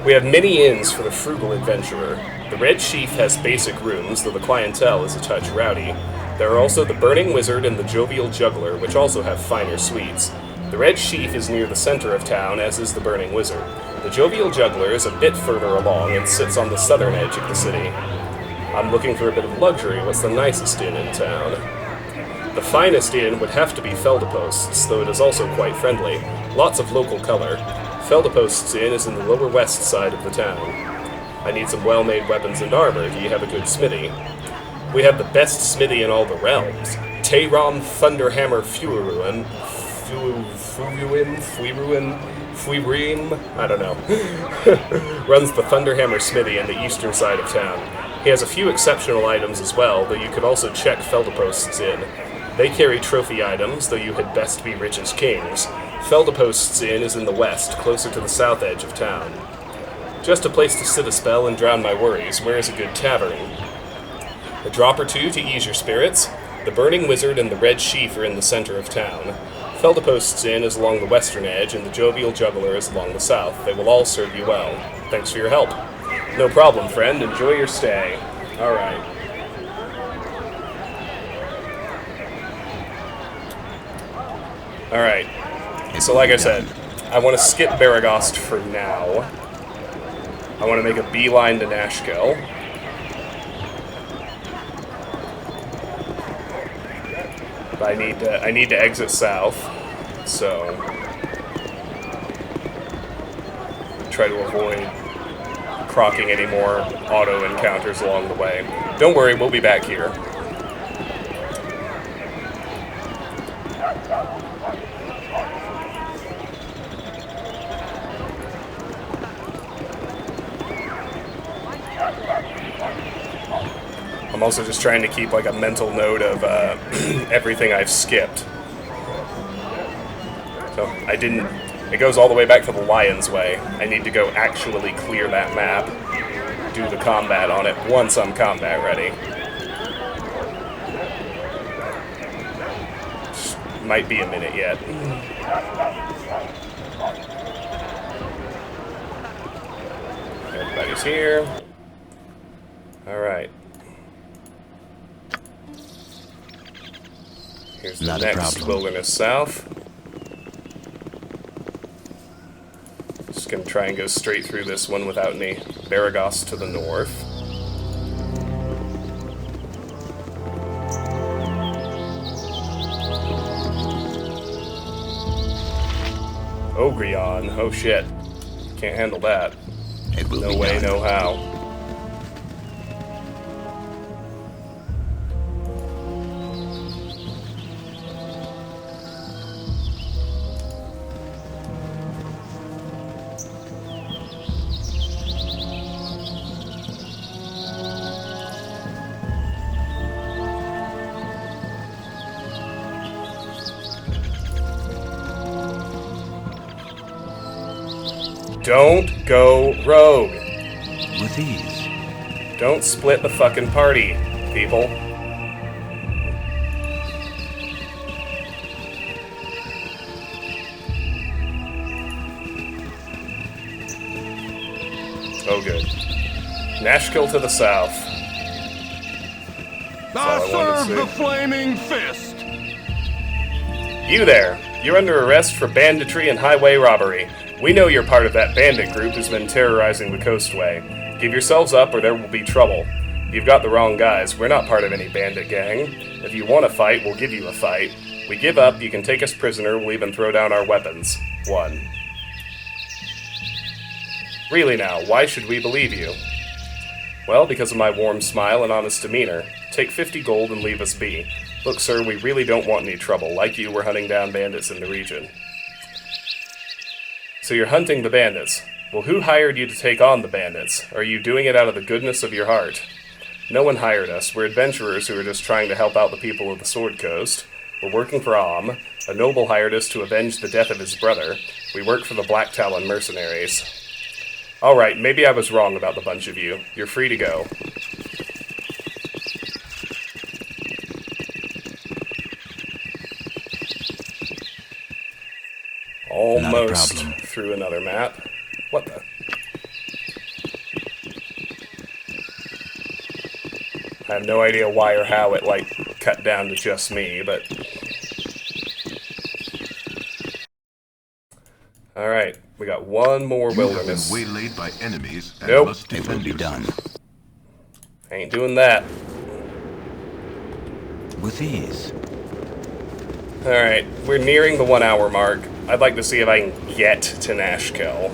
We have many inns for the frugal adventurer. The Red Chief has basic rooms, though the clientele is a touch rowdy. There are also the Burning Wizard and the Jovial Juggler, which also have finer suites. The Red Chief is near the center of town, as is the Burning Wizard. The Jovial Juggler is a bit further along and sits on the southern edge of the city. I'm looking for a bit of luxury. What's the nicest inn in town? The finest inn would have to be Feldapost's, though it is also quite friendly. Lots of local color. Feldapost's Inn is in the lower west side of the town. I need some well-made weapons and armor. Do you have a good smithy? We have the best smithy in all the realms. Tayrom Thunderhammer Fuiruin. Fuiruin? I don't know. Runs the Thunderhammer Smithy in the eastern side of town. He has a few exceptional items as well, though you could also check Feldapost's Inn. They carry trophy items, though you had best be rich as kings. Feldapost's Inn is in the west, closer to the south edge of town. Just a place to sit a spell and drown my worries. Where is a good tavern? A drop or two to ease your spirits. The Burning Wizard and the Red Chief are in the center of town. Feldapost's Inn is along the western edge, and the Jovial Juggler is along the south. They will all serve you well. Thanks for your help. No problem, friend. Enjoy your stay. Alright. Alright. So like I said, I want to skip Baragost for now. I want to make a beeline to Nashkel. But I need to exit south, so try to avoid crocking any more auto encounters along the way. Don't worry, we'll be back here. I'm also just trying to keep like a mental note of everything I've skipped. So I didn't. It goes all the way back to the Lion's Way. I need to go actually clear that map, do the combat on it once I'm combat ready. Might be a minute yet. Everybody's here. All right. Here's the next wilderness south. Just gonna try and go straight through this one without any Baragost to the north. Ogrion, oh shit. Can't handle that. It will No be way, done. no how. Don't go rogue. With ease. Don't split the fucking party, people. Oh, good. Nashkel to the south. I serve the flaming fist! You there! You're under arrest for banditry and highway robbery. We know you're part of that bandit group who's been terrorizing the coastway. Give yourselves up or there will be trouble. You've got the wrong guys. We're not part of any bandit gang. If you want to fight, we'll give you a fight. We give up, you can take us prisoner, we'll even throw down our weapons. 1. Really now, why should we believe you? Well, because of my warm smile and honest demeanor. Take 50 gold and leave us be. Look, sir, we really don't want any trouble. Like you, we're hunting down bandits in the region. So you're hunting the bandits. Well, who hired you to take on the bandits? Are you doing it out of the goodness of your heart? No one hired us. We're adventurers who are just trying to help out the people of the Sword Coast. We're working for Am. A noble hired us to avenge the death of his brother. We work for the Black Talon mercenaries. Alright, maybe I was wrong about the bunch of you. You're free to go. Almost through another map. What the? I have no idea why or how it, cut down to just me, but... Alright, we got one more wilderness. You have been waylaid by enemies and Nope. must It will defend be done. yourself. Ain't doing that. With ease. Alright, we're nearing the 1 hour mark. I'd like to see if I can get to Nashkel.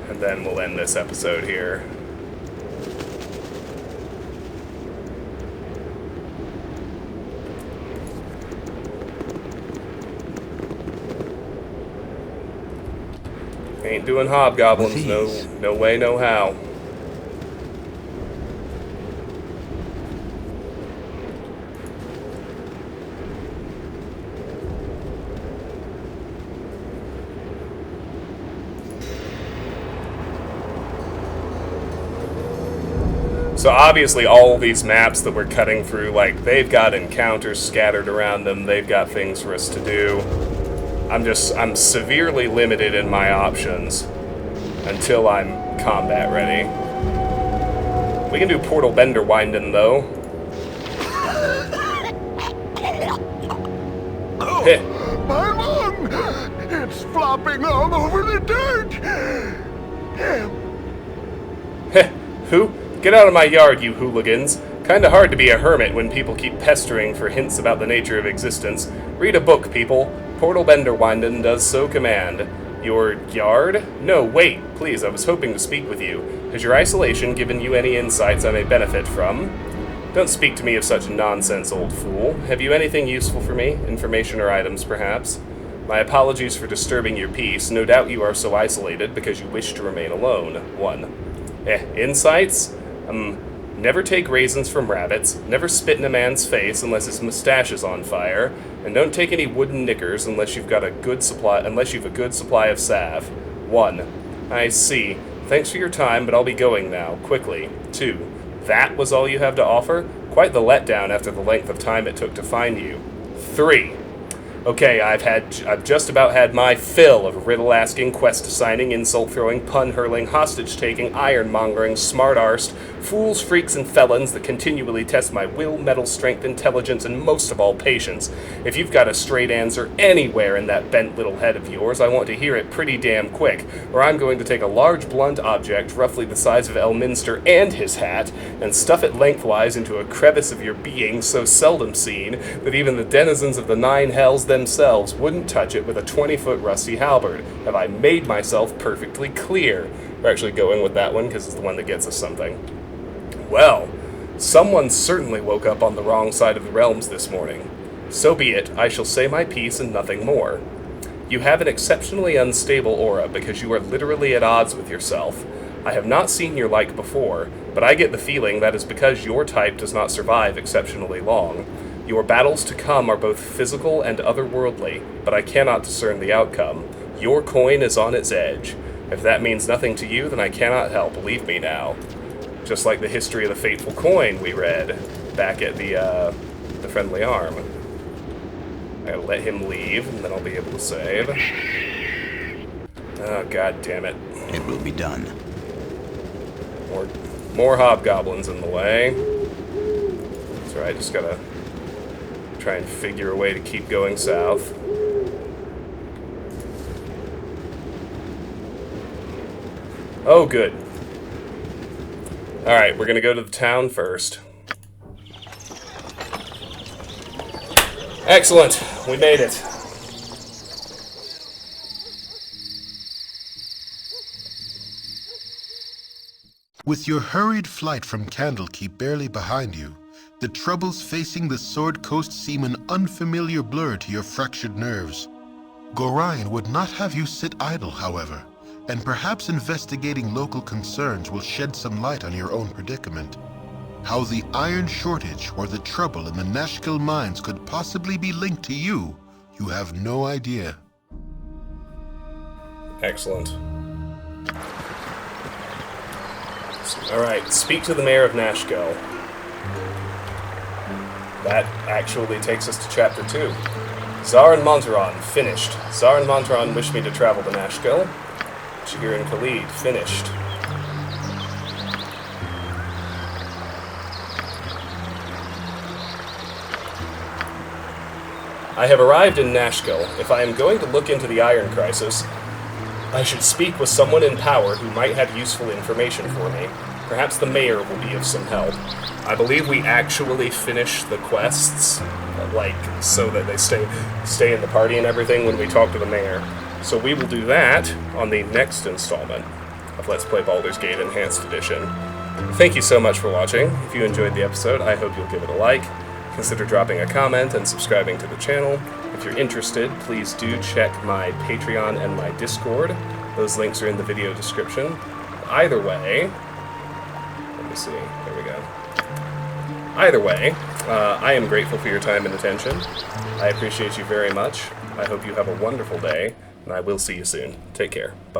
And then we'll end this episode here. Ain't doing hobgoblins, no way, no how. So obviously all these maps that we're cutting through, they've got encounters scattered around them, they've got things for us to do. I'm severely limited in my options until I'm combat ready. We can do portal bender winding though. Heh. My lung! It's flopping all over the dirt! Heh. Who? Get out of my yard, you hooligans. Kinda hard to be a hermit when people keep pestering for hints about the nature of existence. Read a book, people. Portal bender windin' does so command. Your yard? No, wait, please, I was hoping to speak with you. Has your isolation given you any insights I may benefit from? Don't speak to me of such nonsense, old fool. Have you anything useful for me? Information or items, perhaps? My apologies for disturbing your peace. No doubt you are so isolated because you wish to remain alone. 1. Insights? Never take raisins from rabbits, never spit in a man's face unless his mustache is on fire, and don't take any wooden knickers unless you've a good supply of salve. 1. I see. Thanks for your time, but I'll be going now, quickly. 2. That was all you have to offer? Quite the letdown after the length of time it took to find you. 3. Okay, I've just about had my fill of riddle-asking, quest-assigning, insult-throwing, pun-hurling, hostage-taking, iron-mongering, smart-arsed, fools, freaks, and felons that continually test my will, metal, strength, intelligence, and most of all, patience. If you've got a straight answer anywhere in that bent little head of yours, I want to hear it pretty damn quick, or I'm going to take a large, blunt object, roughly the size of Elminster and his hat, and stuff it lengthwise into a crevice of your being so seldom seen that even the denizens of the nine hells themselves wouldn't touch it with a 20-foot rusty halberd. Have I made myself perfectly clear? We're actually going with that one because it's the one that gets us something. Well, someone certainly woke up on the wrong side of the realms this morning. So be it, I shall say my piece and nothing more. You have an exceptionally unstable aura because you are literally at odds with yourself. I have not seen your like before, but I get the feeling that is because your type does not survive exceptionally long. Your battles to come are both physical and otherworldly, but I cannot discern the outcome. Your coin is on its edge. If that means nothing to you, then I cannot help. Leave me now. Just like the history of the fateful coin we read back at the Friendly Arm. I gotta let him leave, and then I'll be able to save. Oh, god damn it. It will be done. More hobgoblins in the way. That's right, just gotta try and figure a way to keep going south. Oh, good. Alright, we're gonna go to the town first. Excellent! We made it. With your hurried flight from Candlekeep barely behind you, the troubles facing the Sword Coast seem an unfamiliar blur to your fractured nerves. Gorion would not have you sit idle, however, and perhaps investigating local concerns will shed some light on your own predicament. How the iron shortage or the trouble in the Nashkel mines could possibly be linked to you, you have no idea. Excellent. Alright, speak to the mayor of Nashkel. That actually takes us to Chapter 2. Zar and Monteron, finished. Zar and Monteron wish me to travel to Nashkel. Jaheira and Khalid, finished. I have arrived in Nashkel. If I am going to look into the Iron Crisis, I should speak with someone in power who might have useful information for me. Perhaps the mayor will be of some help. I believe we actually finish the quests, like, so that they stay in the party and everything when we talk to the mayor. So we will do that on the next installment of Let's Play Baldur's Gate Enhanced Edition. Thank you so much for watching. If you enjoyed the episode, I hope you'll give it a like. Consider dropping a comment and subscribing to the channel. If you're interested, please do check my Patreon and my Discord. Those links are in the video description. Either way, let me see, there we go. Either way, I am grateful for your time and attention. I appreciate you very much. I hope you have a wonderful day, and I will see you soon. Take care. Bye.